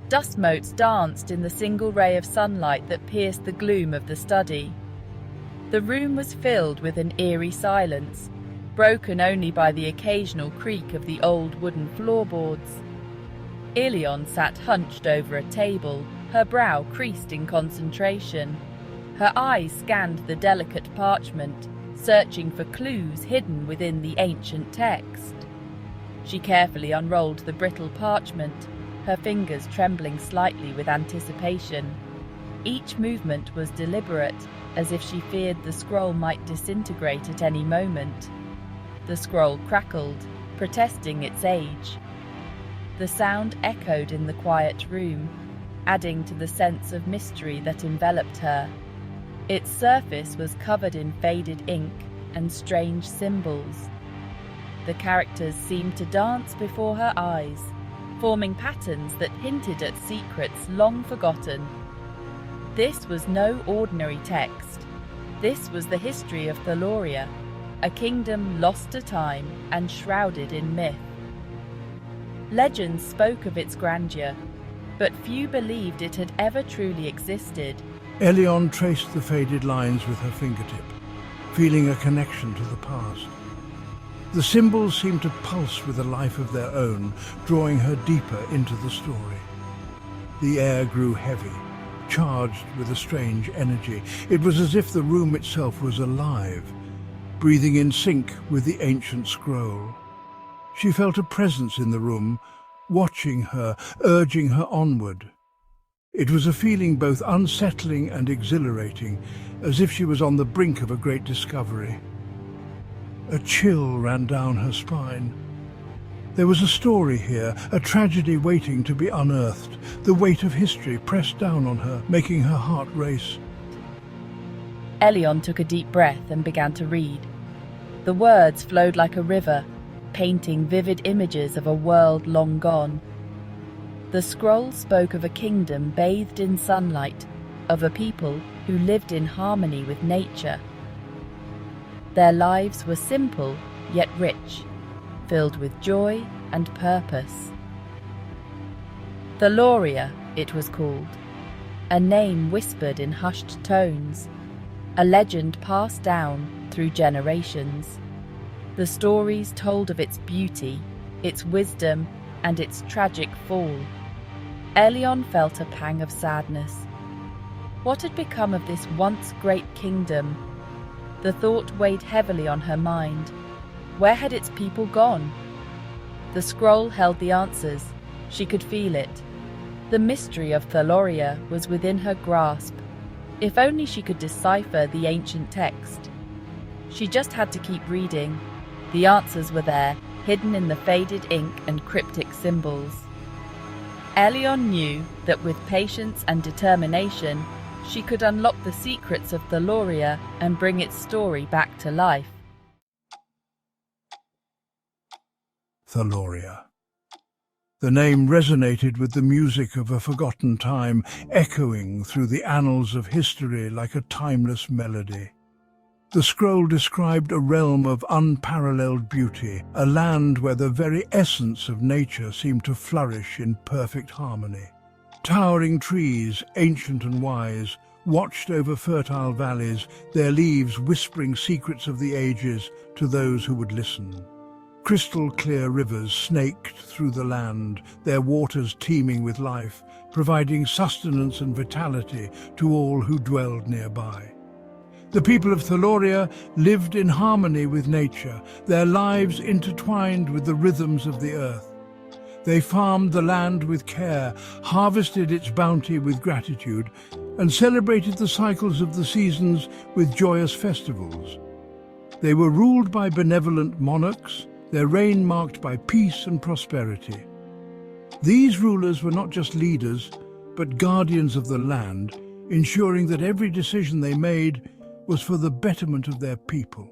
Dust motes danced in the single ray of sunlight that pierced the gloom of the study. The room was filled with an eerie silence, broken only by the occasional creak of the old wooden floorboards. Ilion sat hunched over a table, her brow creased in concentration. Her eyes scanned the delicate parchment, searching for clues hidden within the ancient text. She carefully unrolled the brittle parchment, her fingers trembling slightly with anticipation. Each movement was deliberate, as if she feared the scroll might disintegrate at any moment. The scroll crackled, protesting its age. The sound echoed in the quiet room, adding to the sense of mystery that enveloped her. Its surface was covered in faded ink and strange symbols. The characters seemed to dance before her eyes, forming patterns that hinted at secrets long forgotten. This was no ordinary text. This was the history of Thaloria, a kingdom lost to time and shrouded in myth. Legends spoke of its grandeur, but few believed it had ever truly existed. Elion traced the faded lines with her fingertip, feeling a connection to the past. The symbols seemed to pulse with a life of their own, drawing her deeper into the story. The air grew heavy, charged with a strange energy. It was as if the room itself was alive, breathing in sync with the ancient scroll. She felt a presence in the room, watching her, urging her onward. It was a feeling both unsettling and exhilarating, as if she was on the brink of a great discovery. A chill ran down her spine. There was a story here, a tragedy waiting to be unearthed. The weight of history pressed down on her, making her heart race. Elion took a deep breath and began to read. The words flowed like a river, painting vivid images of a world long gone. The scroll spoke of a kingdom bathed in sunlight, of a people who lived in harmony with nature. Their lives were simple yet rich, filled with joy and purpose. Thaloria, it was called, a name whispered in hushed tones, a legend passed down through generations. The stories told of its beauty, its wisdom, and its tragic fall. Elion felt a pang of sadness. What had become of this once great kingdom? The thought weighed heavily on her mind. Where had its people gone? The scroll held the answers. She could feel it. The mystery of Thaloria was within her grasp. If only she could decipher the ancient text. She just had to keep reading. The answers were there, hidden in the faded ink and cryptic symbols. Elion knew that with patience and determination, she could unlock the secrets of Thaloria and bring its story back to life. Thaloria. The name resonated with the music of a forgotten time, echoing through the annals of history like a timeless melody. The scroll described a realm of unparalleled beauty, a land where the very essence of nature seemed to flourish in perfect harmony. Towering trees, ancient and wise, watched over fertile valleys, their leaves whispering secrets of the ages to those who would listen. Crystal-clear rivers snaked through the land, their waters teeming with life, providing sustenance and vitality to all who dwelled nearby. The people of Thaloria lived in harmony with nature, their lives intertwined with the rhythms of the earth. They farmed the land with care, harvested its bounty with gratitude, and celebrated the cycles of the seasons with joyous festivals. They were ruled by benevolent monarchs, their reign marked by peace and prosperity. These rulers were not just leaders, but guardians of the land, ensuring that every decision they made was for the betterment of their people.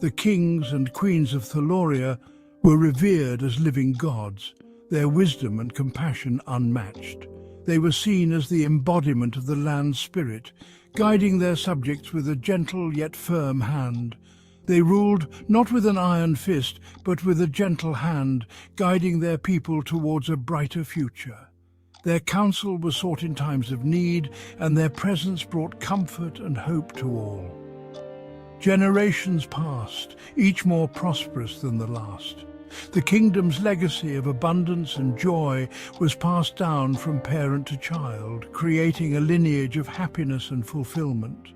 The kings and queens of Thaloria were revered as living gods, their wisdom and compassion unmatched. They were seen as the embodiment of the land's spirit, guiding their subjects with a gentle yet firm hand. They ruled not with an iron fist, but with a gentle hand, guiding their people towards a brighter future. Their counsel was sought in times of need, and their presence brought comfort and hope to all. Generations passed, each more prosperous than the last. The kingdom's legacy of abundance and joy was passed down from parent to child, creating a lineage of happiness and fulfillment.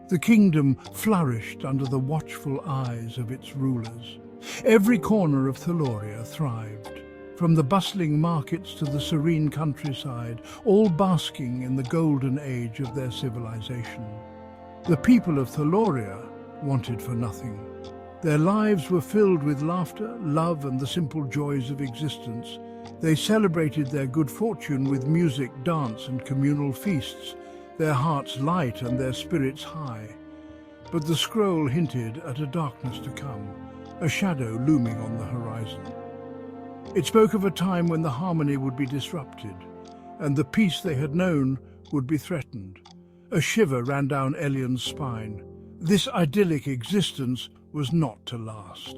The kingdom flourished under the watchful eyes of its rulers. Every corner of Thaloria thrived, from the bustling markets to the serene countryside, all basking in the golden age of their civilization. The people of Thaloria wanted for nothing. Their lives were filled with laughter, love, and the simple joys of existence. They celebrated their good fortune with music, dance, and communal feasts, their hearts light and their spirits high. But the scroll hinted at a darkness to come, a shadow looming on the horizon. It spoke of a time when the harmony would be disrupted, and the peace they had known would be threatened. A shiver ran down Elian's spine. This idyllic existence was not to last.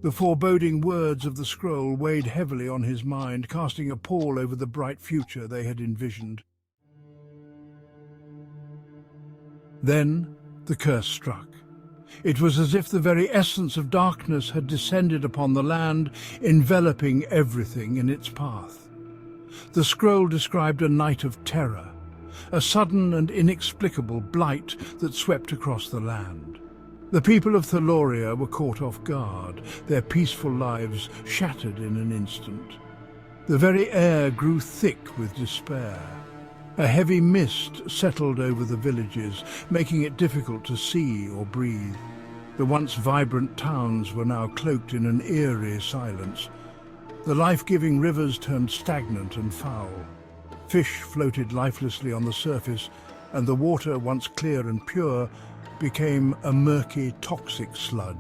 The foreboding words of the scroll weighed heavily on his mind, casting a pall over the bright future they had envisioned. Then the curse struck. It was as if the very essence of darkness had descended upon the land, enveloping everything in its path. The scroll described a night of terror, a sudden and inexplicable blight that swept across the land. The people of Thaloria were caught off guard, their peaceful lives shattered in an instant. The very air grew thick with despair. A heavy mist settled over the villages, making it difficult to see or breathe. The once vibrant towns were now cloaked in an eerie silence. The life-giving rivers turned stagnant and foul. Fish floated lifelessly on the surface, and the water, once clear and pure, became a murky, toxic sludge.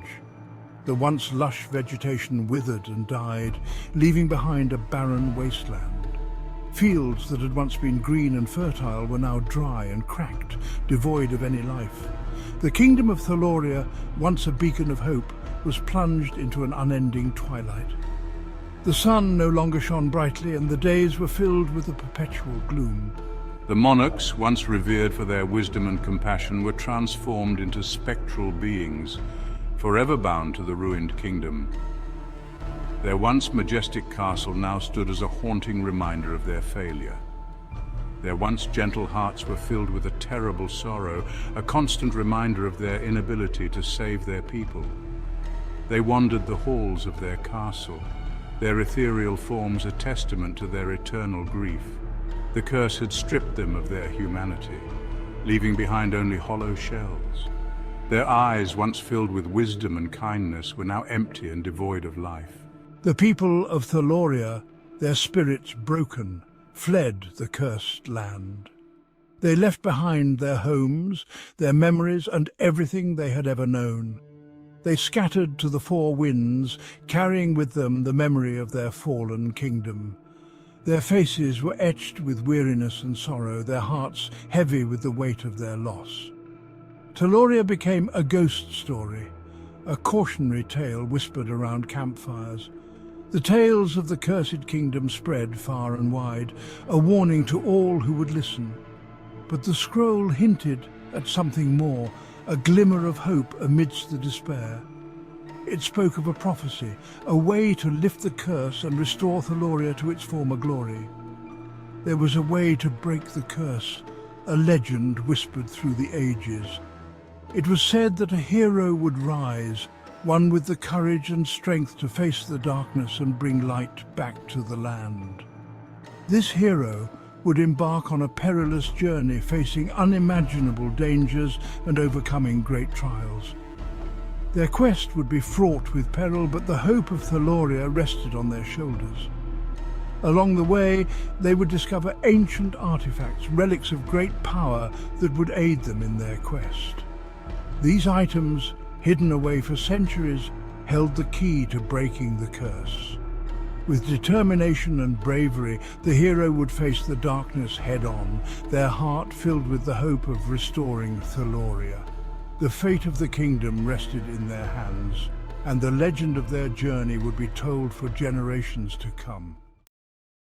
The once lush vegetation withered and died, leaving behind a barren wasteland. Fields that had once been green and fertile were now dry and cracked, devoid of any life. The kingdom of Thaloria, once a beacon of hope, was plunged into an unending twilight. The sun no longer shone brightly, and the days were filled with a perpetual gloom. The monarchs, once revered for their wisdom and compassion, were transformed into spectral beings, forever bound to the ruined kingdom. Their once majestic castle now stood as a haunting reminder of their failure. Their once gentle hearts were filled with a terrible sorrow, a constant reminder of their inability to save their people. They wandered the halls of their castle, their ethereal forms a testament to their eternal grief. The curse had stripped them of their humanity, leaving behind only hollow shells. Their eyes, once filled with wisdom and kindness, were now empty and devoid of life. The people of Thaloria, their spirits broken, fled the cursed land. They left behind their homes, their memories, and everything they had ever known. They scattered to the four winds, carrying with them the memory of their fallen kingdom. Their faces were etched with weariness and sorrow, their hearts heavy with the weight of their loss. Thaloria became a ghost story, a cautionary tale whispered around campfires. The tales of the cursed kingdom spread far and wide, a warning to all who would listen. But the scroll hinted at something more, a glimmer of hope amidst the despair. It spoke of a prophecy, a way to lift the curse and restore Thaloria to its former glory. There was a way to break the curse, a legend whispered through the ages. It was said that a hero would rise, one with the courage and strength to face the darkness and bring light back to the land. This hero would embark on a perilous journey, facing unimaginable dangers and overcoming great trials. Their quest would be fraught with peril, but the hope of Thaloria rested on their shoulders. Along the way, they would discover ancient artifacts, relics of great power that would aid them in their quest. These items, hidden away for centuries, held the key to breaking the curse. With determination and bravery, the hero would face the darkness head-on, their heart filled with the hope of restoring Thaloria. The fate of the kingdom rested in their hands, and the legend of their journey would be told for generations to come.